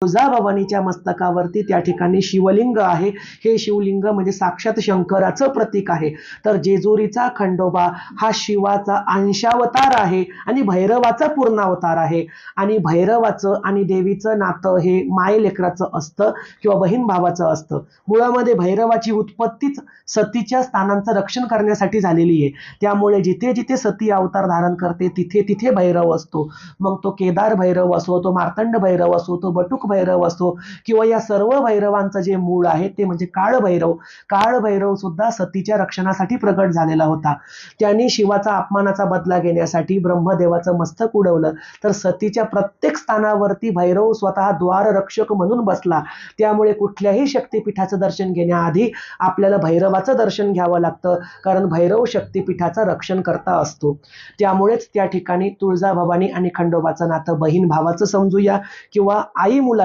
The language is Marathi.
तुळजाभवानीच्या मस्तकावरती त्या ठिकाणी शिवलिंग आहे. हे शिवलिंग म्हणजे साक्षात शंकराचं प्रतीक आहे. तर जेजुरीचा खंडोबा हा शिवाचा अंशावतार आहे आणि भैरवाचा पूर्णावतार आहे. आणि भैरवाचं आणि देवीचं नातं हे माय लेकराचं असतं किंवा बहीण भावाचं असतं. मुळामध्ये भैरवाची उत्पत्तीच सतीच्या स्थानांचं रक्षण करण्यासाठी झालेली आहे. त्यामुळे जिथे जिथे सती अवतार धारण करते तिथे तिथे भैरव असतो. मग तो केदार भैरव असो, तो मार्तंड भैरव असो, तो बटुक भैरव असो किंवा या सर्व भैरवांचं जे मूळ आहे ते म्हणजे काळ भैरव. काळ भैरव सुद्धा सतीच्या रक्षणासाठी प्रगट झालेला होता. त्यांनी शिवाचा अपमानाचा बदला घेण्यासाठी ब्रह्मदेवाचं मस्तक उडवलं. तर सतीच्या प्रत्येक स्थानावरती भैरव स्वतः द्वार रक्षक म्हणून बसला. त्यामुळे कुठल्याही शक्तिपीठाचं दर्शन घेण्याआधी आपल्याला भैरवाचं दर्शन घ्यावं लागतं, कारण भैरव शक्तिपीठाचा रक्षण करता असतो. त्यामुळेच त्या ठिकाणी तुळजाभवानी आणि खंडोबाचं नातं बहीण भावाचं समजूया किंवा आई मुला